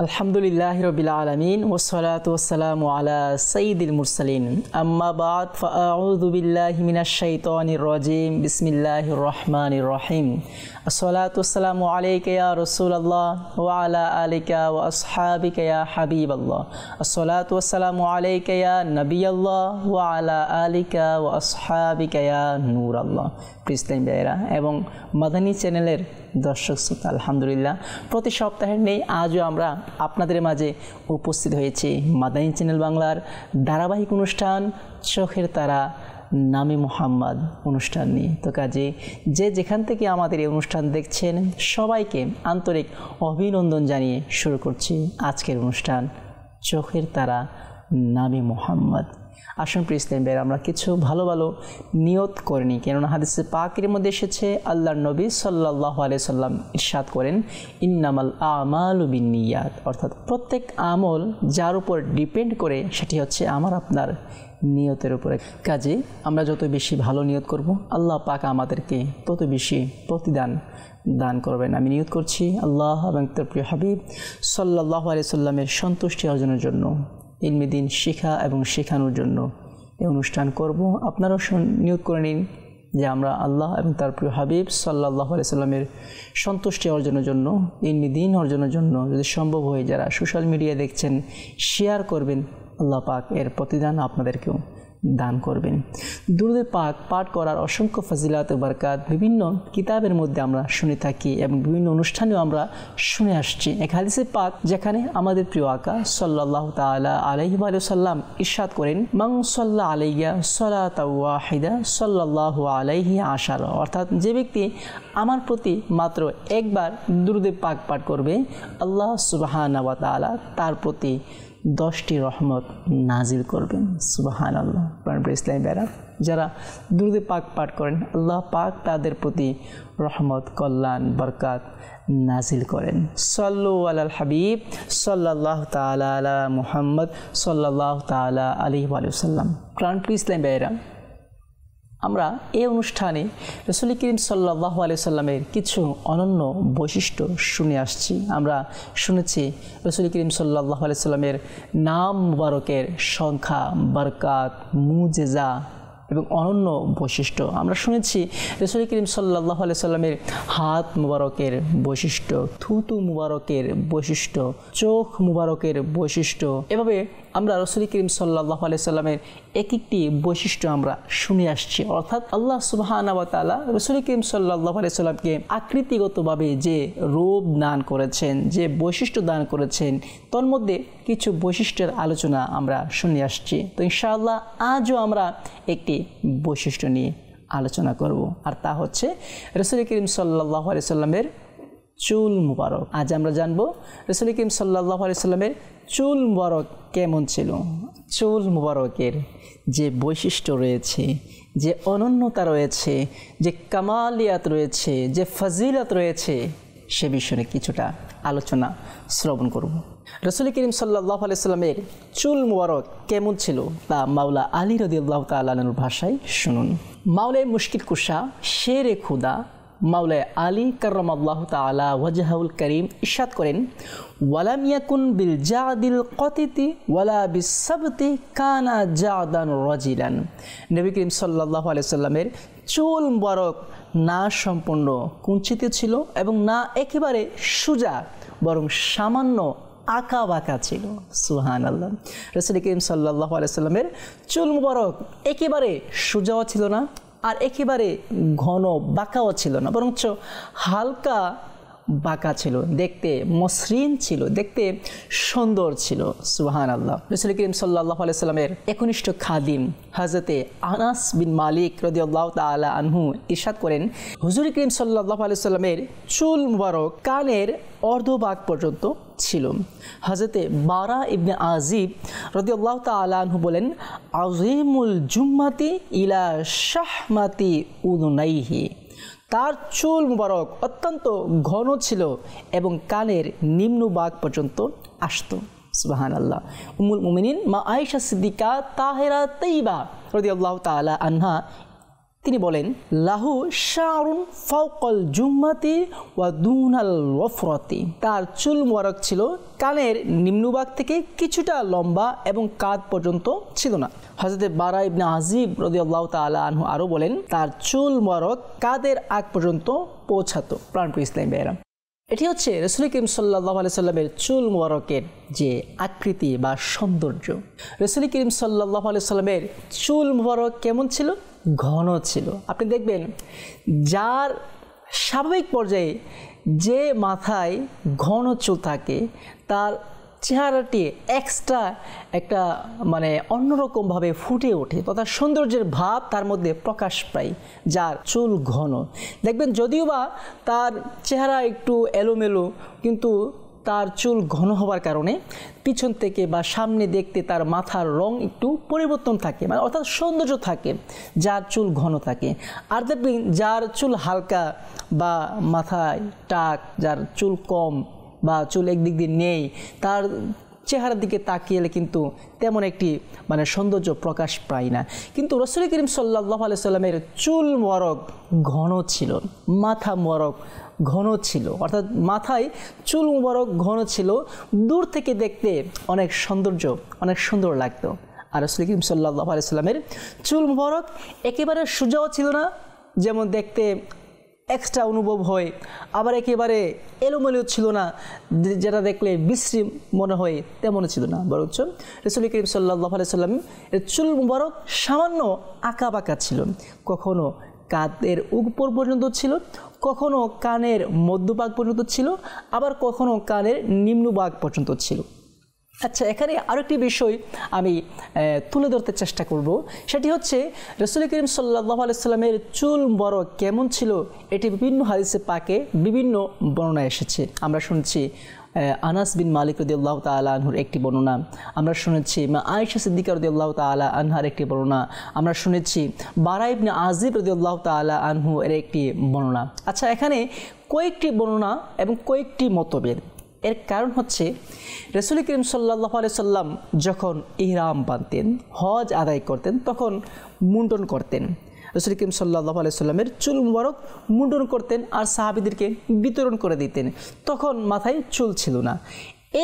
আলহামদুলিল্লাহি রাব্বিল আলামিন ওয়াসসালাতু ওয়াসসালামু আলা সাইয়্যিদিল মুরসালিন আম্মা বা'দ ফাআউযু বিল্লাহি মিনাশ শাইতানির রাজীম বিসমিল্লাহির রহমানির রহিম আসসালাতু ওয়াসসালামু আলাইকা ইয়া রাসূলুল্লাহ ওয়া আলা আলিকা ওয়া আসহাবিকা ইয়া হাবিবাল্লাহ আসসালাতু ওয়াসসালামু আলাইকা ইয়া নবিয়াল্লাহ ওয়া আলা আলিকা ওয়া আসহাবিকা ইয়া নূরাল্লাহ। প্রিয় ভাইরা এবং মাদানী চ্যানেলের দর্শক শ্রোতা, আলহামদুলিল্লাহ প্রতি সপ্তাহের নেই আজও আমরা আপনাদের মাঝে উপস্থিত হয়েছি মাদানী চ্যানেল বাংলার ধারাবাহিক অনুষ্ঠান চোখের তারা নামে মোহাম্মদ অনুষ্ঠান নিয়ে। তো কাজে যে যেখান থেকে আমাদের এই অনুষ্ঠান দেখছেন সবাইকে আন্তরিক অভিনন্দন জানিয়ে শুরু করছি আজকের অনুষ্ঠান চোখের তারা নামে মোহাম্মদ। আসুন প্রিয় ইসলাম ভাইরা, আমরা কিছু ভালো ভালো নিয়ত করে নিই, কেননা হাদিসে পাকের মধ্যে এসেছে আল্লাহর নবী সাল্লাল্লাহু আলাইহি সাল্লাম ইরশাদ করেন ইন্নামাল আমালু বিন্নিয়াত, অর্থাৎ প্রত্যেক আমল যার উপর ডিপেন্ড করে সেটি হচ্ছে আমার আপনার নিয়তের উপরে। কাজে আমরা যত বেশি ভালো নিয়ত করব আল্লাহ পাক আমাদেরকে তত বেশি প্রতিদান দান করবেন। আমি নিয়ত করছি আল্লাহ এবং তার প্রিয় হাবিব সাল্লাল্লাহু আলাইহি সাল্লামের সন্তুষ্টি অর্জনের জন্য, ইলমে দ্বীন শিখা এবং শেখানোর জন্য এই অনুষ্ঠান করব। আপনারাও নিয়ত করে নিন যে আমরা আল্লাহ এবং তার প্রিয় হাবিব সাল্লাল্লাহু আলাইহি সাল্লামের সন্তুষ্টি অর্জনের জন্য, ইলমে দ্বীন অর্জনের জন্য যদি সম্ভব হয় যারা সোশ্যাল মিডিয়ায় দেখছেন শেয়ার করবেন, আল্লাহ পাক এর প্রতিদান আপনাদেরকেও দান করবেন। দুরূদে পাক পাঠ করার অসংখ্য ফজিলত ও বরকত বিভিন্ন কিতাবের মধ্যে আমরা শুনে থাকি এবং বিভিন্ন অনুষ্ঠানেও আমরা শুনে আসছি। এক হাদিসে পাক যেখানে আমাদের প্রিয় আকা সাল্লাল্লাহু তাআলা আলাইহি ওয়া সাল্লাম ইরশাদ করেন মান সাল্লা আলাইয়া সালাতাও ওয়াহিদা সাল্লাল্লাহু আলাইহি আশারা, অর্থাৎ যে ব্যক্তি আমার প্রতি মাত্র একবার দুরূদে পাক পাঠ করবে আল্লাহ সুবহানাহু ওয়া তাআলা তার প্রতি 10টি রহমত নাজিল করবেন। সুবহানাল্লাহ। প্রিয় ইসলামী ভাইরা, যারা দুরূদে পাক পাঠ করেন আল্লাহ পাক তাদের প্রতি রহমত, কল্যাণ, বরকত নাজিল করেন। সাল্লু আলাল হাবিব সাল্লাল্লাহু তাআলা আলা মুহাম্মদ সাল্লাল্লাহু তাআলা আলাইহি ওয়া সাল্লাম। প্রিয় ইসলামী ভাইরা, আমরা এই অনুষ্ঠানে রাসূল করিম সাল্লাল্লাহু আলাইহি সাল্লামের কিছু অনন্য বৈশিষ্ট্য শুনে আসছি। আমরা শুনেছি রাসূল করিম সাল্লাল্লাহু আলাইহি সাল্লামের নাম মুবারকের সংখ্যা, বরকত, মুজিজা এবং অনন্য বৈশিষ্ট্য। আমরা শুনেছি রাসূল করিম সাল্লাল্লাহু আলাইহি সাল্লামের হাত মুবারকের বৈশিষ্ট্য, থুতু মুবারকের বৈশিষ্ট্য, চোখ মুবারকের বৈশিষ্ট্য। এভাবে আমরা রাসূল করিম সাল্লাল্লাহু আলাইহি সাল্লামের এক একটি বৈশিষ্ট্য আমরা শুনে আসছি। অর্থাৎ আল্লাহ সুবহানাহু ওয়া তাআলা রাসূল করিম সাল্লাল্লাহু আলাইহি সাল্লামকে আকৃতিগতভাবে যে রূপ দান করেছেন, যে বৈশিষ্ট্য দান করেছেন, তার মধ্যে কিছু বৈশিষ্ট্যের আলোচনা আমরা শুনে আসছি। তো ইনশাআল্লাহ আজও আমরা একটি বৈশিষ্ট্য নিয়ে আলোচনা করব, আর তা হচ্ছে রাসূল করিম সাল্লাল্লাহু আলাইহি সাল্লামের চুল মুবারক। আজ আমরা জানবো রাসূল করিম সাল্লাল্লাহু আলাইহি সাল্লামের চুল মুবারক কেমন ছিল, চুল মুবারকের যে বৈশিষ্ট্য রয়েছে, যে অনন্যতা রয়েছে, যে কামালিয়াত রয়েছে, যে ফজিলত রয়েছে, সে বিষয়ে কিছুটা আলোচনা শ্রবণ করব। রাসূল করিম সাল্লাল্লাহু আলাইহি সাল্লামের চুল মুবারক কেমন ছিল তা মাওলা আলী রাদিয়াল্লাহু তাআলা আনহুর ভাষায় শুনুন। মাওলায়ে মুশকিল কুশা শেরে খুদা মাওলায়ে আলী কাররামাল্লাহু তাআলা ওয়াজহাহুল করিম ইরশাদ করেন ওয়ালাম ইয়াকুন বিল জাদিল কতিতি ওয়ালা বিসাবতি কানা জাদান রাজিলান। নবী করিম সাল্লাল্লাহু আলাইহি সাল্লামের চুল মুবারক না সম্পূর্ণ কুঞ্চিত ছিল এবং না একেবারে সোজা, বরং সামান্য আঁকা বাঁকা ছিল। সুবহানাল্লাহ। রাসূল করিম সাল্লাল্লাহু আলাইহি সাল্লামের চুল মুবারক একেবারে সোজাও ছিল না আর একেবারে ঘন বাঁকাও ছিল না, বরঞ্চ হালকা বাঁকা ছিল, দেখতে মসৃণ ছিল, দেখতে সুন্দর ছিল। সুবহানাল্লাহ। রাসূল করিম সাল্লাল্লাহু আলাইহি সাল্লামের একনিষ্ঠ খাদিম হযরতে আনাস বিন মালিক রাদিয়াল্লাহু তাআলা আনহু ইরশাদ করেন হুজুর করিম সাল্লাল্লাহু আলাইহি সাল্লামের চুল মুবারক কানের অর্ধভাগ পর্যন্ত ছিল। হযরতে বারা ইবনে আজিব রাদিয়াল্লাহু তাআলা আনহু বলেন আযীমুল জুম্মাতি ইলা শাহমাতি উযুনাইহি, তার চুল মুবারক অত্যন্ত ঘন ছিল এবং কানের নিম্নভাগ পর্যন্ত আসতো। সুবহানাল্লাহ। উম্মুল মুমিনিন মা আয়েশা সিদ্দিকা তাহেরা তাইয়্যিবা রাদিয়াল্লাহু তাআলা আনহা তিনি বলেন, লাহু শারুন ফাওকাল জুম্মাতি ওয়া দুনাল ওয়ফরাতি, তার চুল মোবারক ছিল কানের নিম্নভাগ থেকে কিছুটা লম্বা এবং কাঁধ পর্যন্ত ছিল না। হযরত বারা ইবনে আজিব রাদিয়াল্লাহু তাআলা আনহু আরও বলেন, তার চুল মোবারক কাঁধের আগ পর্যন্ত পৌঁছাতো। প্রাণপ্রিয় ইসলামী ভাইয়েরা, এটি হচ্ছে রাসূল করিম সাল্লাল্লাহু আলাইহি সাল্লামের চুল মোবারকের যে আকৃতি বা সৌন্দর্য। রাসূল করিম সাল্লাল্লাহু আলাইহি সাল্লামের চুল মোবারক কেমন ছিল? ঘন ছিল। আপনি দেখবেন যার স্বাভাবিক পর্যায়ে যে মাথায় ঘন চুল থাকে তার চেহারাটি এক্সট্রা একটা অন্যরকমভাবে ফুটে ওঠে, তথা সৌন্দর্যের ভাব তার মধ্যে প্রকাশ পায়। যার চুল ঘন দেখবেন যদিও বা তার চেহারা একটু এলোমেলো, কিন্তু তার চুল ঘন হওয়ার কারণে পিছন থেকে বা সামনে দেখতে তার মাথার রং একটু পরিবর্তন থাকে, অর্থাৎ সৌন্দর্য থাকে যার চুল ঘন থাকে। আর দেখবেন যার চুল হালকা বা মাথায় টাক, যার চুল কম বা চুল একদিক দিয়ে নেই, তার চেহারার দিকে তাকিয়ে কিন্তু তেমন একটি সৌন্দর্য প্রকাশ পায় না। কিন্তু রাসূল করিম সাল্লাল্লাহু আলাইহি সাল্লামের চুল মোবারক ঘন ছিল, মাথা মোবারক ঘন ছিল, অর্থাৎ মাথায় চুল মোবারক ঘন ছিল। দূর থেকে দেখতে অনেক সুন্দর লাগতো। আর রাসূল করিম সাল্লাল্লাহু আলাইহি সাল্লামের চুল মোবারক একেবারে সোজাও ছিল না, যেমন দেখতে এক্সট্রা অনুভব হয়, আবার একেবারে এলোমেলো ছিল না, যেটা দেখলে বিশ্রী মনে হয় তেমনও ছিল না। বরঞ্চ রাসূল করিম সাল্লাল্লাহু আলাইহি সাল্লাম এর চুল মুবারক সামান্য আঁকা বাঁকা ছিল, কখনো কাঁধের উপর পর্যন্ত ছিল, কখনো কানের মধ্যভাগ পর্যন্ত ছিল, আবার কখনো কানের নিম্নভাগ পর্যন্ত ছিল। আচ্ছা, এখানে আরেকটি বিষয় আমি তুলে ধরতে চেষ্টা করব, সেটি হচ্ছে রাসূল করিম সাল্লাল্লাহু আলাইহি সাল্লামের চুল মুবারক কেমন ছিল এটি বিভিন্ন হাদিসে পাকে বিভিন্ন বর্ণনা এসেছে। আমরা শুনছি আনাস বিন মালিক রাদিয়াল্লাহু তাআলা আনহুর একটি বর্ণনা, আমরা শুনেছি আয়েশা সিদ্দিকা রাদিয়াল্লাহু তাআলা আনহার একটি বর্ণনা, আমরা শুনেছি বারা ইবনে আজিব রাদিয়াল্লাহু তাআলা আনহু এর একটি বর্ণনা। আচ্ছা, এখানে কয়েকটি বর্ণনা এবং কয়েকটি মতভেদ। এর কারণ হচ্ছে রাসূল করিম সাল্লাল্লাহু আলাইহি সাল্লাম যখন ইহরাম বাঁধতেন, হজ আদায় করতেন, তখন মুন্ডন করতেন। রাসূল করিম সাল্লাল্লাহু আলাইহি সাল্লামের চুল মুবারক মুন্ডন করতেন আর সাহাবীদেরকে বিতরণ করে দিতেন। তখন মাথায় চুল ছিল না।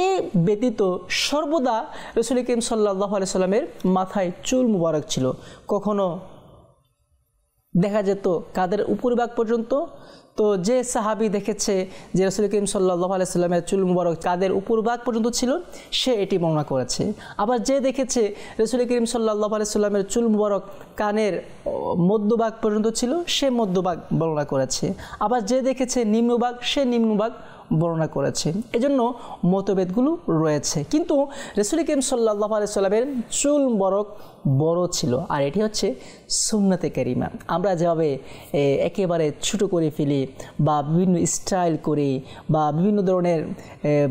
এই ব্যতীত সর্বদা রাসূল করিম সাল্লাল্লাহু আলাইহি সাল্লামের মাথায় চুল মুবারক ছিল। কখনো দেখা যেত কাঁধের উপরিভাগ পর্যন্ত। তো যে সাহাবী দেখেছে যে রাসূল করিম সাল্লাল্লাহু আলাইহি সাল্লামের চুল মুবারক কাঁধের উপরিভাগ পর্যন্ত ছিল, সে এটি বর্ণনা করেছে। আবার যে দেখেছে রাসূল করিম সাল্লাল্লাহু আলাইহি সাল্লামের চুল মুবারক কানের মধ্যভাগ পর্যন্ত ছিল, সে মধ্যভাগ বর্ণনা করেছে। আবার যে দেখেছে নিম্নভাগ, সে নিম্নভাগ বর্ণনা করেছে। এজন্য মতভেদগুলো রয়েছে। কিন্তু রাসূল করিম সাল্লাল্লাহু আলাইহি সাল্লামের চুল মুবারক বড় ছিল, আর এটি হচ্ছে সুন্নতে কারিমা। আমরা যেভাবে একেবারে ছোট করে ফেলি বা বিভিন্ন স্টাইল করি বা বিভিন্ন ধরনের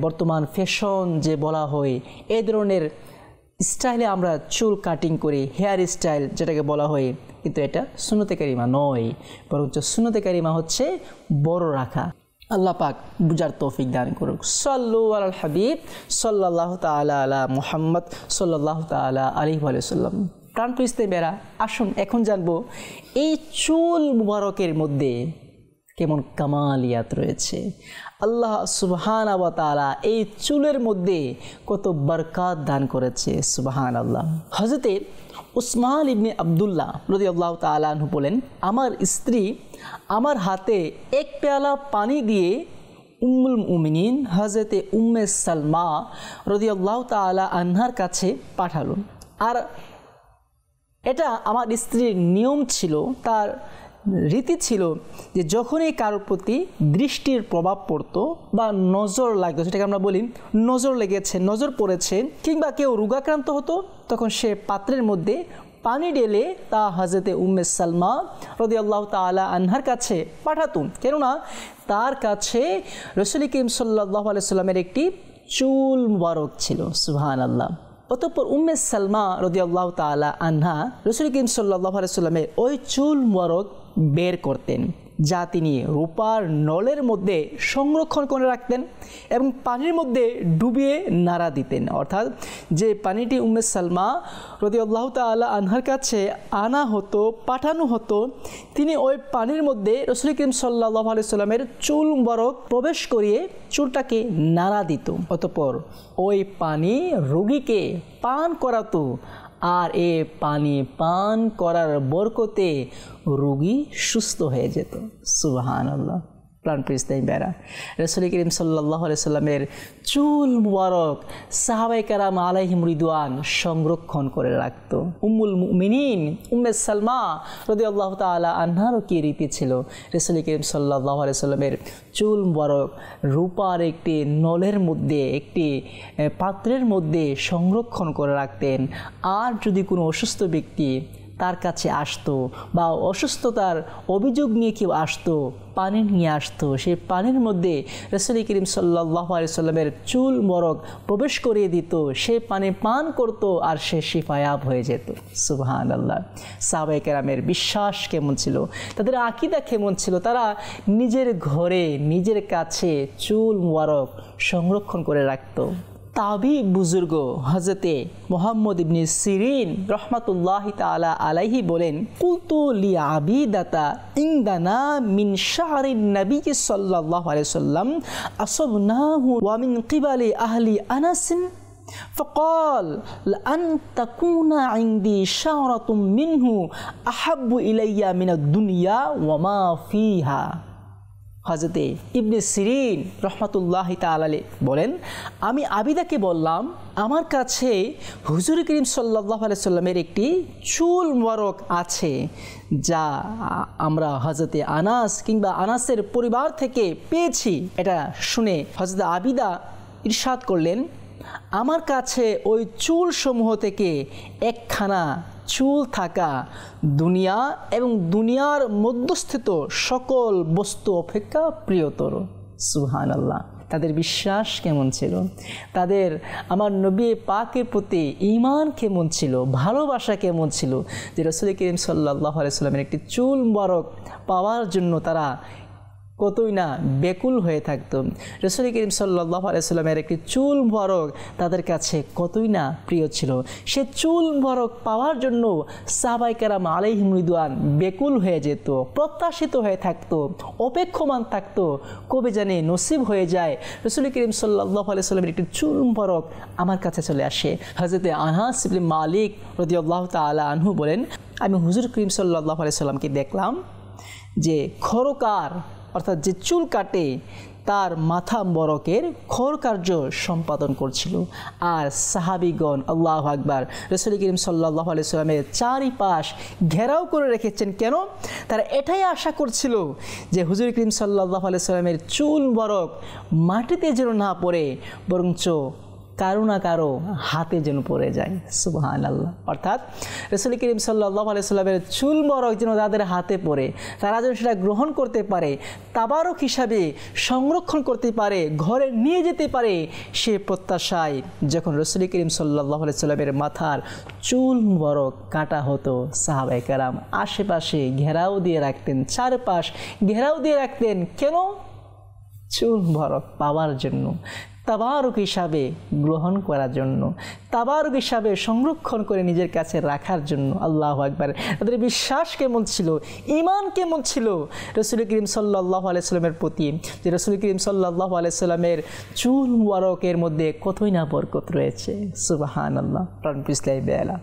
বর্তমান ফ্যাশন যে বলা হয়, এই ধরনের স্টাইলে আমরা চুল কাটিং করি, হেয়ার স্টাইল যেটাকে বলা হয়, কিন্তু এটা সুন্নতে কারিমা নয়। বরঞ্চ সুন্নতে কারিমা হচ্ছে বড় রাখা। আল্লাহ পাক বুঝার তৌফিক দান করুক। সাল্লু আলাল হাবিব সাল্লাল্লাহু তাআলা আলা মুহাম্মদ সাল্লাল্লাহু তাআলা আলাইহি ওয়া সাল্লাম। প্রাণপ্রিয় ইসলামীরা, আসুন এখন জানবো এই চুল মুবারকের মধ্যে কেমন কামালিয়াত রয়েছে। আল্লাহ সুবহানাহু ওয়া তাআলা এই চুলের মধ্যে কত বরকত দান করেছে। সুবহানাল্লাহ। হযরতে উসমান ইবনে আব্দুল্লাহ রাদিয়াল্লাহু তাআলা আনহু বলেন, আমার স্ত্রী আমার হাতে এক পেয়ালা পানি দিয়ে উম্মুল মুমিনিন হযরতে উম্মে সালমা রাদিয়াল্লাহু তাআলা আনহার কাছে পাঠালো। আর এটা আমার স্ত্রীর নিয়ম ছিল, তার রীতি ছিল যে যখনই কারোর প্রতি দৃষ্টির প্রভাব পড়তো বা নজর লাগতো, সেটাকে আমরা বলি নজর লেগেছে, নজর পড়েছে, কিংবা কেউ রোগাক্রান্ত হতো, তখন সে পাত্রের মধ্যে পানি ঢেলে তা হযরতে উম্মে সালমা রাদিয়াল্লাহু তাআলা আনহার কাছে পাঠাতুন। কেননা তার কাছে রাসূল করিম সাল্লাল্লাহু আলাইহি সাল্লামের একটি চুল মুবারক ছিল। সুবহানাল্লাহ। অতঃপর উম্মে সালমা রাদিয়াল্লাহু তাআলা আনহা রাসূল করিম সাল্লাল্লাহু আলাইহি সাল্লামের ওই চুল মুবারক বের করতেন যা তিনি রূপার নলের মধ্যে সংরক্ষণ করে রাখতেন এবং পানির মধ্যে ডুবিয়ে নাড়া দিতেন। অর্থাৎ যে পানিটি উম্মে সালমা রাদিয়াল্লাহু তাআলা আনহার কাছে আনা হতো, পাঠানো হতো, তিনি ওই পানির মধ্যে রাসূল করিম সাল্লাল্লাহু আলাইহি সাল্লামের চুল মুবারক প্রবেশ করিয়ে চুলটাকে নাড়া দিত। অতঃপর ওই পানি রোগীকে পান করাতো, আর এ পানি পান করার বরকতে রোগী সুস্থ হয়ে যেত। সুবহানাল্লাহ। প্রাণপ্রিয় ইসলামী ভাইরা, রাসূল করিম সাল্লাল্লাহু আলাইহি সাল্লামের চুল মুবারক সাহাবায়ে কেরাম আলাইহিম রিদওয়ান সংরক্ষণ করে রাখত। উম্মুল মুমিনিন উম্মে সালমা রাদিয়াল্লাহু তাআলা আনহারও কি রীতি ছিল, রাসূল করিম সাল্লাল্লাহু আলাইহি সাল্লামের চুল মুবারক রূপার একটি নলের মধ্যে, একটি পাত্রের মধ্যে সংরক্ষণ করে রাখতেন। আর যদি কোনো অসুস্থ ব্যক্তি তার কাছে আসতো বা অসুস্থতার অভিযোগ নিয়ে কেউ আসতো, পানি নিয়ে আসতো, সেই পানির মধ্যে রাসূল করিম সাল্লাল্লাহু আলাইহি সাল্লামের চুল মুবারক প্রবেশ করিয়ে দিত, সে পানি পান করত আর সে শিফায়াব হয়ে যেত। সুবহানাল্লাহ। সাহাবায়ে কেরামের বিশ্বাস কেমন ছিল, তাদের আকীদা কেমন ছিল, তারা নিজের ঘরে নিজের কাছে চুল মুবারক সংরক্ষণ করে রাখত। তাবি বুজুর্গ হযরতে মুহাম্মদ ইবনে সিরিন রাহমাতুল্লাহি তাআলা আলাইহি বলেন, কুলতু লি আবিদাতা ইনদানা মিন শাহরিন নবী সাল্লাল্লাহু আলাইহি সাল্লাম আসবনাহু ওয়া মিন কিবালি আহলি আনাস فقال لأن تكون عندي شعرة منه أحب إلي من الدنيا وما فيها। হযরতে ইবনে সিরিন রাহমাতুল্লাহি তাআলা বলেন, আমি আবিদাকে বললাম, আমার কাছে হুজুর করিম সাল্লাল্লাহু আলাইহি সাল্লামের একটি চুল মুবারক আছে, যা আমরা হযরতে আনাস কিংবা আনাসের পরিবার থেকে পেয়েছি। এটা শুনে হযরত আবিদা ইরশাদ করলেন, আমার কাছে ওই চুল সমূহ থেকে একখানা চুল থাকা দুনিয়া এবং দুনিয়ার মধ্যস্থিত সকল বস্তু অপেক্ষা প্রিয়তর। সুবহানাল্লাহ। তাদের বিশ্বাস কেমন ছিল, তাদের আমার নবী পাকের প্রতি ঈমান কেমন ছিল, ভালোবাসা কেমন ছিল, যে রাসূল করিম সাল্লাল্লাহু আলাইহি সাল্লামের একটি চুল মুবারক পাওয়ার জন্য তারা কতই না বেকুল হয়ে থাকতো। রাসূল করিম সাল্লাল্লাহু আলাইহি সাল্লামের একটি চুল মুবারক তাদের কাছে কতই না প্রিয় ছিল। সে চুল মুবারক পাওয়ার জন্য সাহাবায়ে কেরাম আলাইহিম রিদওয়ান বেকুল হয়ে যেত, প্রত্যাশিত হয়ে থাকতো, অপেক্ষমান থাকতো, কবে জানে নসিব হয়ে যায় রাসূল করিম সাল্লাল্লাহু আলাইহি সাল্লামের একটি চুল মুবারক আমার কাছে চলে আসে। হযরতে আনাস ইবনে মালিক রাদিয়াল্লাহু তাআলা আনহু বলেন, আমি হুজুর করিম সাল্লাল্লাহু আলাইহি সাল্লামকে দেখলাম যে খরকার অর্থাৎ যে চুল কাটে তার মাথা মুবারকের খরকার্য সম্পাদন করছিল। আর সাহাবীগণ আল্লাহু আকবার রাসূল করিম সাল্লাল্লাহু আলাইহি সাল্লামের চারিপাশ ঘেরাও করে রেখেছেন। কেন? তারা এটাই আশা করছিল যে হুজুর করিম সাল্লাল্লাহু আলাইহি সাল্লামের চুল মুবারক মাটিতে যেন না পড়ে, বরঞ্চ কারো না কারো হাতে যেন পড়ে যায়। সুবহানাল্লাহ। অর্থাৎ রাসূল করিম সাল্লাল্লাহু আলাইহি সাল্লামের চুল মুবারক যেন তাদের হাতে পড়ে, তারা যেন সেটা গ্রহণ করতে পারে, তাবারক হিসাবে সংরক্ষণ করতে পারে, ঘরে নিয়ে যেতে পারে, সে প্রত্যাশায় যখন রাসূল করিম সাল্লাল্লাহু আলাইহি সাল্লামের মাথার চুল মুবারক কাটা হতো, সাহাবায়ে কেরাম আশেপাশে ঘেরাও দিয়ে রাখতেন, চারপাশ ঘেরাও দিয়ে রাখতেন। কেন? চুল মুবারক পাওয়ার জন্য, তাবারক হিসাবে গ্রহণ করার জন্য, তাবারক হিসাবে সংরক্ষণ করে নিজের কাছে রাখার জন্য। আল্লাহু আকবার। তাদের বিশ্বাস কেমন ছিল, ঈমান কেমন ছিল রাসূল করিম সাল্লাল্লাহু আলাইহি সাল্লামের প্রতি, যে রাসূল করিম সাল্লাল্লাহু আলাইহি সাল্লামের চুল মুবারকের মধ্যে কতই না বরকত রয়েছে। সুবহানাল্লাহ। প্রাণপ্রিয় ইসলামী ভাইরা,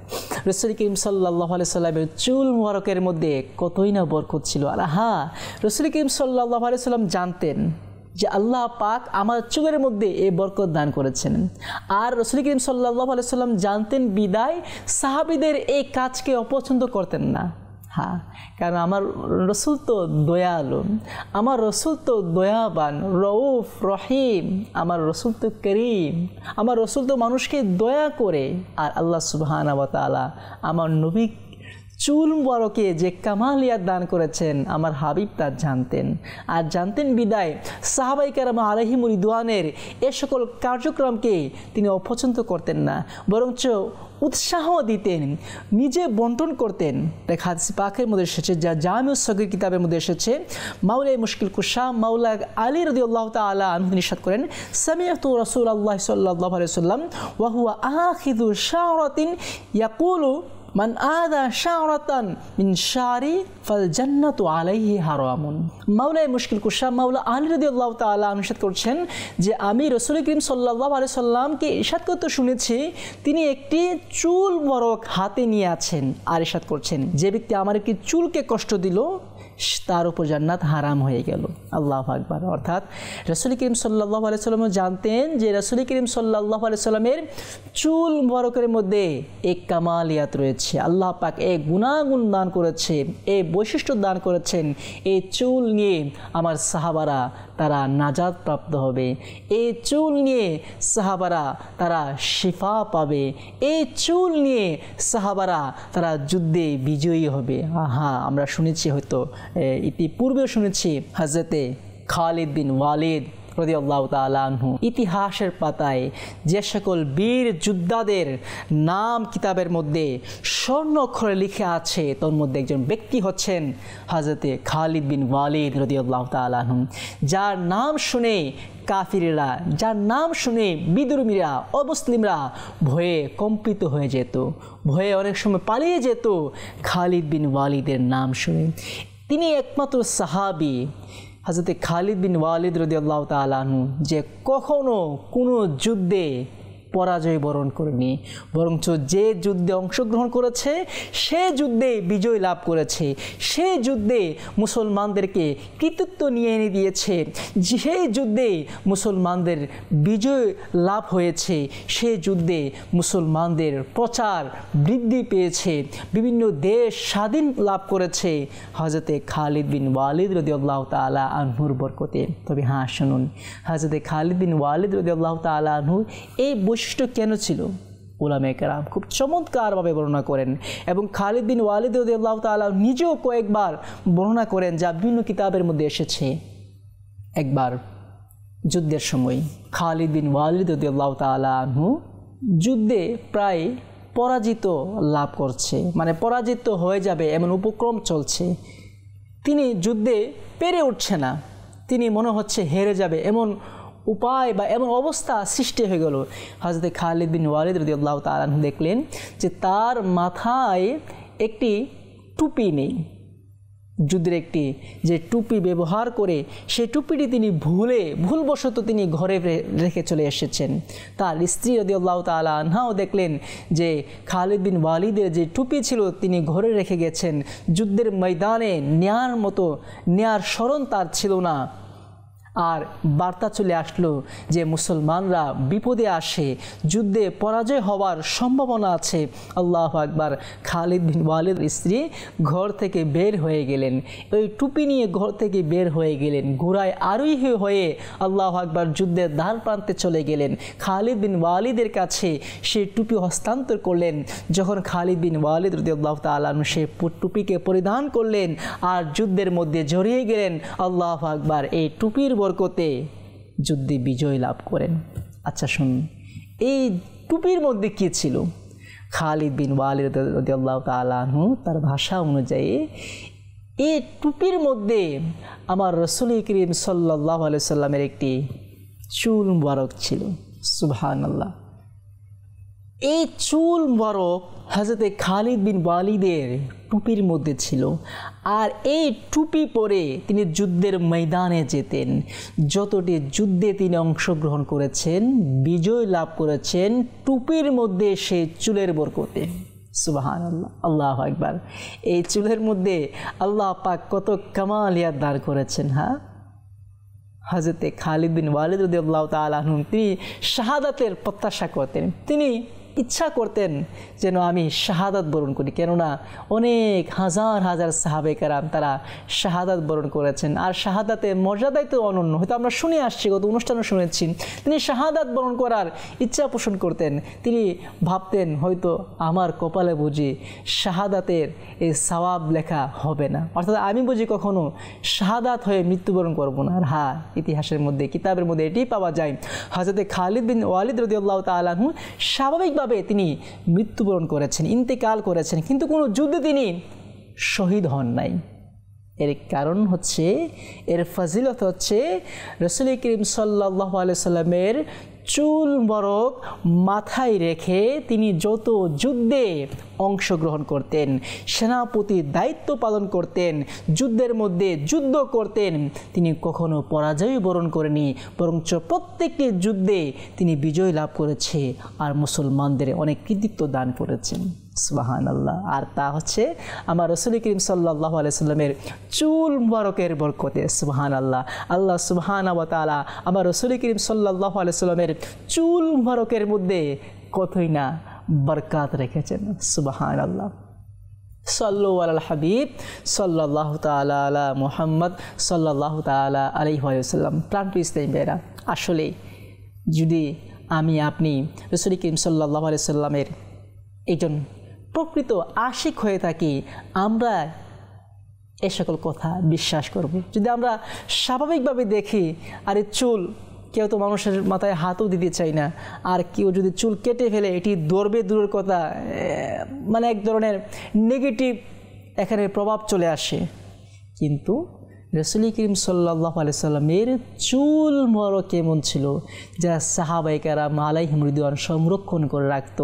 রাসূল করিম সাল্লাল্লাহু আলাইহি সাল্লামের চুল মুবারকের মধ্যে কতই না বরকত ছিল। আর হ্যাঁ, রাসূল করিম সাল্লাল্লাহু আলাইহি সাল্লাম জানতেন যে আল্লাহ পাক আমার চুলের মধ্যে এই বরকত দান করেছেন। আর রাসূল করিম সাল্লাল্লাহু আলাইহি সাল্লাম জানতেন বিদায় সাহাবীদের এই কাজকে অপছন্দ করতেন না। হ্যাঁ, কারণ আমার রসুল তো দয়ালু, আমার রসুল তো দয়াবান, রউফ রহিম, আমার রসুল তো করিম, আমার রসুল তো মানুষকে দয়া করে। আর আল্লাহ সুবহানাহু ওয়া তাআলা আমার নবী চুল মুবারকে যে কামালিয়াত দান করেছেন আমার হাবিব তা জানতেন, আর জানতেন বিদায় সাহাবায়ে কেরাম আলাইহিমুর রিদওয়ানের এ সকল কার্যক্রমকে তিনি অপছন্দ করতেন না, বরঞ্চ উৎসাহ দিতেন, নিজে বন্টন করতেন। হাদিস পাকের মধ্যে এসেছে, যা জামিউস সগীর কিতাবের মধ্যে এসেছে, মাওলা মুশকিল কুশা মাওলা আলী রাদিয়াল্লাহু তাআলা আনহু নিশাত করেন, সামিআতু রাসূলুল্লাহ সাল্লাল্লাহু আলাইহি ওয়াসাল্লাম ওয়া হুয়া আখিযু শাওরাতিন ইয়াকুলু মান আদা শাওরাতান মিন শারি ফাল জান্নাতু আলাইহি হারামুন। মাওলা মুশকিল কুশা মাওলা আলী রাদিয়াল্লাহু তাআলা ইরশাদ করছেন যে আমি রাসূল করিম সাল্লাল্লাহু আলাইহি সাল্লামকে ইরশাদ করতে শুনেছি, তিনি একটি চুল মোবারক হাতে নিয়ে আছেন আর ইরশাদ করছেন, যে ব্যক্তি আমার একটি চুলকে কষ্ট দিল তার উপর জান্নাত হারাম হয়ে গেল। আল্লাহু আকবার। অর্থাৎ রাসূল করিম সাল্লাল্লাহু আলাইহি সাল্লাম জানতেন যে রাসূল করিম সাল্লাল্লাহু আলাইহি সাল্লামের চুল মোবারকের মধ্যে এক কামালিয়াত রয়েছে। আল্লাহ পাক এক গুণাগুণ দান করেছে, এই বৈশিষ্ট্য দান করেছেন, এই চুল নিয়ে আমার সাহাবারা তারা নাজাত প্রাপ্ত হবে, এই চুল নিয়ে সাহাবারা তারা শিফা পাবে, এই চুল নিয়ে সাহাবারা তারা যুদ্ধে বিজয়ী হবে। আমরা শুনেছি, হয়তো ইতিপূর্বেও শুনেছি, হযরতে খালিদ বিন ওয়ালিদ রাদিয়াল্লাহু তাআলা আনহু ইতিহাসের পাতায় যে সকল বীর যোদ্ধাদের নাম কিতাবের মধ্যে স্বর্ণ অক্ষরে লিখে আছে, তার মধ্যে একজন ব্যক্তি হচ্ছেন হযরতে খালিদ বিন ওয়ালিদ রাদিয়াল্লাহু তাআলা আনহু, যার নাম শুনে কাফিররা, যার নাম শুনে বিদ্রোহীরা, অমুসলিমরা ভয়ে কম্পিত হয়ে যেত, ভয়ে অনেক সময় পালিয়ে যেত খালিদ বিন ওয়ালিদের নাম শুনে। তিনি একমাত্র সাহাবী হযরতে খালিদ বিন ওয়ালিদ রাদিয়াল্লাহু তাআলা আনহু যে কখনো কোনো যুদ্ধে পরাজয় বরণ করেনি, বরঞ্চ যে যুদ্ধে অংশগ্রহণ করেছে সে যুদ্ধে বিজয় লাভ করেছে, সে যুদ্ধে মুসলমানদেরকে কৃতিত্ব নিয়ে এনে দিয়েছে, সেই যুদ্ধে মুসলমানদের বিজয় লাভ হয়েছে, সে যুদ্ধে মুসলমানদের প্রচার বৃদ্ধি পেয়েছে, বিভিন্ন দেশ স্বাধীন লাভ করেছে হযরতে খালিদ বিন ওয়ালিদ রাদিয়াল্লাহু তাআলা আনহুর বরকতে। তবে শুনুন, হযরতে খালিদ বিন ওয়ালিদ রাদিয়াল্লাহু তাআলা আনহু এই বৈশিষ্ট্য কেন ছিল? উলামায়ে কেরাম খুব চমৎকারভাবে বর্ণনা করেন, এবং খালিদ বিন ওয়ালিদ রাদিয়াল্লাহু তাআলা নিজেও কয়েকবার বর্ণনা করেন, যা বিভিন্ন কিতাবের মধ্যে এসেছে। একবার যুদ্ধের সময় খালিদ বিন ওয়ালিদ রাদিয়াল্লাহু তাআলা আনহু যুদ্ধে প্রায় পরাজিত লাভ করছে, মানে পরাজিত হয়ে যাবে এমন উপক্রম চলছে। তিনি যুদ্ধে পেরে উঠছে না, তিনি মনে হচ্ছে হেরে যাবে এমন উপায় বা এমন অবস্থা সৃষ্টি হয়ে গেল। হযরত খালিদ বিন ওয়ালিদ রাদিয়াল্লাহু তাআলা আনহু দেখলেন যে তার মাথায় একটি টুপি নেই, যুদ্ধের একটি যে টুপি ব্যবহার করে সেই টুপিটি তিনি ভুলবশত তিনি ঘরে রেখে চলে এসেছেন। তার স্ত্রী রাদিয়াল্লাহু তাআলা আনহাও দেখলেন যে খালিদ বিন ওয়ালিদের যে টুপি ছিল তিনি ঘরে রেখে গেছেন, যুদ্ধের ময়দানে নেয়ার স্মরণ তার ছিল না। আর বার্তা চলে আসলো যে মুসলমানরা বিপদে আসে, যুদ্ধে পরাজয় হওয়ার সম্ভাবনা আছে। আল্লাহু আকবার। খালিদ বিন ওয়ালিদের স্ত্রী ঘর থেকে বের হয়ে গেলেন, ওই টুপি নিয়ে ঘর থেকে বের হয়ে গেলেন, ঘোড়ায় আরোহী হয়ে আল্লাহু আকবার যুদ্ধের দ্বার প্রান্তে চলে গেলেন। খালিদ বিন ওয়ালিদের কাছে সেই টুপি হস্তান্তর করলেন। যখন খালিদ বিন ওয়ালিদ রাদিয়াল্লাহু তাআলা আনহু সেই টুপিকে পরিধান করলেন আর যুদ্ধের মধ্যে জড়িয়ে গেলেন, আল্লাহু আকবার, এই টুপির বরকতে যুদ্ধে বিজয় লাভ করেন। আচ্ছা শুনুন, এই টুপির মধ্যে কি ছিল? খালিদ বিন ওয়ালিদ রাদিয়াল্লাহু তাআলা আনহু তার ভাষা অনুযায়ী এই টুপির মধ্যে আমার রাসূল করিম সাল্লাল্লাহু আলাইহি সাল্লামের একটি চুল মুবারক ছিল। সুবহানাল্লাহ। এই চুল মুবারক হযরতে খালিদ বিন ওয়ালিদের টুপির মধ্যে ছিল, আর এই টুপি পরে তিনি যুদ্ধের ময়দানে যেতেন। যতটি যুদ্ধে তিনি অংশগ্রহণ করেছেন, বিজয় লাভ করেছেন টুপির মধ্যে সেই চুলের বরকতে। সুবহানাল্লাহ, আল্লাহু আকবার। এই চুলের মধ্যে আল্লাহ পাক কত কামালিয়াত দান করেছেন। হযরতে খালিদ বিন ওয়ালিদ রাদিয়াল্লাহু তাআলা আনহু তিনি শাহাদাতের প্রত্যাশা করতেন, তিনি ইচ্ছা করতেন যেন আমি শাহাদাত বরণ করি, কেননা অনেক হাজার হাজার সাহাবে কেরাম তারা শাহাদাত বরণ করেছেন। আর শাহাদাতের মর্যাদাই তো অনন্য, হয়তো আমরা শুনে আসছি, গত অনুষ্ঠানে শুনেছি, তিনি শাহাদাত বরণ করার ইচ্ছা পোষণ করতেন। তিনি ভাবতেন হয়তো আমার কপালে বুঝি শাহাদাতের এই সওয়াব লেখা হবে না, অর্থাৎ আমি বুঝি কখনো শাহাদাত হয়ে মৃত্যুবরণ করব না। আর হ্যাঁ, ইতিহাসের মধ্যে কিতাবের মধ্যে এটি পাওয়া যায়, হযরতে খালিদ বিন ওয়ালিদ রাদিয়াল্লাহু তাআলা আনহু স্বাভাবিকভাবে তিনি মৃত্যুবরণ করেছেন, ইন্তেকাল করেছেন, কিন্তু কোনো যুদ্ধে তিনি শহীদ হন নাই। এর কারণ হচ্ছে, এর ফজিলত হচ্ছে রাসূল করিম সাল্লাল্লাহু আলাইহি সাল্লামের চুল মোবারক মাথায় রেখে তিনি যত যুদ্ধে অংশগ্রহণ করতেন, সেনাপতির দায়িত্ব পালন করতেন, যুদ্ধের মধ্যে যুদ্ধ করতেন, তিনি কখনো পরাজয় বরণ করেনি, বরঞ্চ প্রত্যেকটি যুদ্ধে তিনি বিজয় লাভ করেছে আর মুসলমানদের অনেক কৃতিত্ব দান করেছেন। সুবহানাল্লাহ। আর তা হচ্ছে আমার রাসূল করিম সাল্লাল্লাহু আলাইহি সাল্লামের চুল মোবারকের বরকতে। সুবহানাল্লাহ। আল্লাহ সুবহানাহু ওয়া তাআলা আমার রাসূল করিম সাল্লাল্লাহু আলাইহি সাল্লামের চুল মোবারকের মধ্যে কতই না বরকত রেখেছেন। সুবহানাল্লাহ। সাল্লু আলাল হাবিব সাল্লাল্লাহু তাআলা আলা মুহাম্মদ সাল্লাল্লাহু তাআলা আলাইহি ওয়াসাল্লাম। প্রাণপ্রিয় ইসলামী ভাইরা, আসলে যদি আমি আপনি রাসূল করিম সাল্লাল্লাহু আলাইহি সাল্লামের একজন প্রকৃত আশিক হয়ে থাকি, আমরা এ সকল কথা বিশ্বাস করব। যদি আমরা স্বাভাবিকভাবে দেখি, আরে চুল, কেউ তো মানুষের মাথায় হাতও দিতে চাই না, আর কেউ যদি চুল কেটে ফেলে এটি ধরবে দূরের কথা, মানে এক ধরনের নেগেটিভ এখানে প্রভাব চলে আসে। কিন্তু রাসূল করিম সাল্লাল্লাহু আলাইহি সাল্লামের চুল মোবারক কেমন ছিল, যা সাহাবায়ে কেরাম আলাইহিম রিদওয়ান সংরক্ষণ করে রাখত।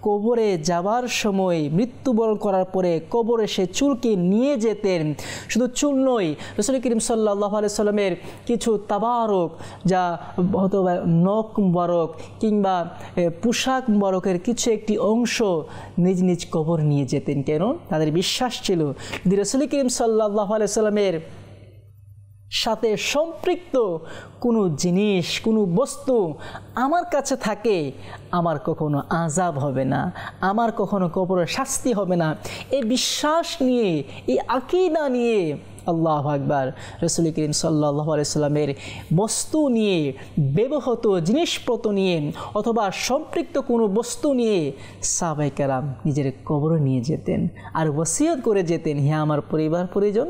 কবরে যাবার সময়, মৃত্যুবরণ করার পরে কবরে সে চুলকে নিয়ে যেতেন। শুধু চুল নয়, রাসূল করিম সাল্লাল্লাহু আলাইহি সাল্লামের কিছু তাবারক, যা হয়তো নখ মোবারক কিংবা পোশাক মোবারকের কিছু একটি অংশ নিজ নিজ কবর নিয়ে যেতেন। কেন? তাদের বিশ্বাস ছিল যদি রাসূল করিম সাল্লাল্লাহু আলাইহি সাল্লামের সাথে সম্পৃক্ত কোনো জিনিস, কোনো বস্তু আমার কাছে থাকে, আমার কখনো আযাব হবে না, আমার কখনো কবরের শাস্তি হবে না। এই বিশ্বাস নিয়ে, এই আকীদা নিয়ে আল্লাহু আকবার, রাসূল করিম সাল্লাল্লাহু আলাইহি সাল্লামের বস্তু নিয়ে, ব্যবহৃত জিনিসপত্র নিয়ে অথবা সম্পৃক্ত কোনো বস্তু নিয়ে সাহাবায়ে কেরাম নিজের কবরে নিয়ে যেতেন আর ওসিয়ত করে যেতেন, হে আমার পরিবার পরিজন,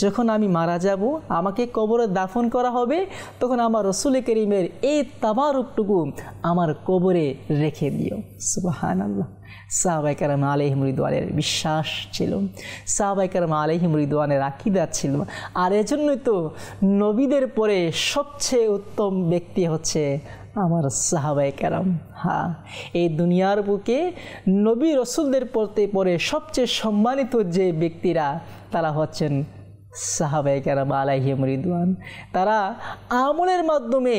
যখন আমি মারা যাব, আমাকে কবরে দাফন করা হবে, তখন আমার রাসূল করিমের এই তাবারুকটুকু আমার কবরে রেখে দিও। সুবহানাল্লাহ। সাহাবায়ে কেরাম আলাইহিম রিদওয়ানের বিশ্বাস ছিল, সাহাবায়ে কেরাম আলাইহিম রিদওয়ানের আকীদা ছিল। আর এজন্যই তো নবীদের পরে সবচেয়ে উত্তম ব্যক্তি হচ্ছে আমার সাহাবায়ে কেরাম। হ্যাঁ, এই দুনিয়ার বুকে নবী রসুলদের পরে সবচেয়ে সম্মানিত যে ব্যক্তিরা, তারা হচ্ছেন সাহাবায়ে কেরাম আলাইহিম রিদওয়ান। তারা আমলের মাধ্যমে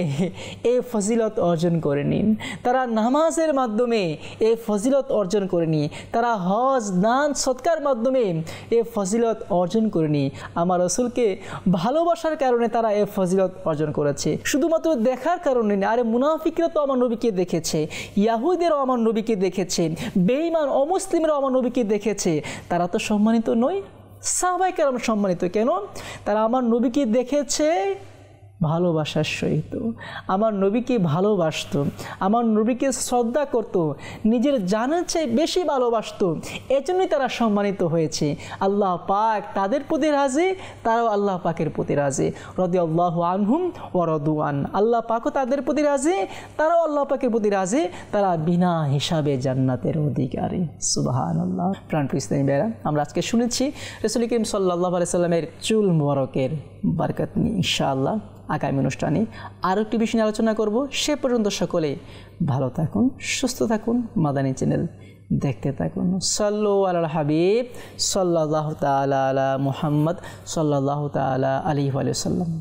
এই ফজিলত অর্জন করে নিন, তারা নামাজের মাধ্যমে এই ফজিলত অর্জন করে নিন, তারা হজ দান সৎকার মাধ্যমে এই ফজিলত অর্জন করে নিন। আমার রাসূলকে ভালোবাসার কারণে তারা এই ফজিলত অর্জন করেছে, শুধুমাত্র দেখার কারণে না। আরে মুনাফিকরা তো আমার নবীকে দেখেছে, ইয়াহুদেরও আমার নবীকে দেখেছে, বেঈমান অমুসলিমরাও আমার নবীকে দেখেছে, তারা তো সম্মানিত নয়? সাহাবায়ে কেরাম সম্মানিত কেন? তারা আমার নবীকে দেখেছে ভালোবাসার সহিত, আমার নবীকে ভালোবাসত, আমার নবীকে শ্রদ্ধা করত, নিজের জানের চেয়ে বেশি ভালোবাসত, এজন্যই তারা সম্মানিত হয়েছে। আল্লাহ পাক তাদের প্রতি রাজি, তারাও আল্লাহ পাকের প্রতি রাজি। রাদিয়াল্লাহু আনহুম ওয়া রাদু আন। আল্লাহ পাকও তাদের প্রতি রাজি, তারাও আল্লাহ পাকের প্রতি রাজি, তারা বিনা হিসাবে জান্নাতের অধিকারী। সুবহানাল্লাহ। প্রাণপ্রিয় ইসলামী ভাইরা, আমরা আজকে শুনেছি রাসূল করিম সাল্লাল্লাহু আলাইহি সাল্লামের চুল মোবারকের বরকত নিয়ে। ইনশাআল্লাহ আগামী অনুষ্ঠানে আরও একটি বিষয় নিয়ে আলোচনা করব। সে পর্যন্ত সকলে ভালো থাকুন, সুস্থ থাকুন, মাদানী চ্যানেল দেখতে থাকুন। সাল্লু আলাল হাবিব সাল্লাল্লাহু তাআলা আলা মুহাম্মদ সাল্লাল্লাহু তাআলা আলাইহি ওয়া সাল্লাম।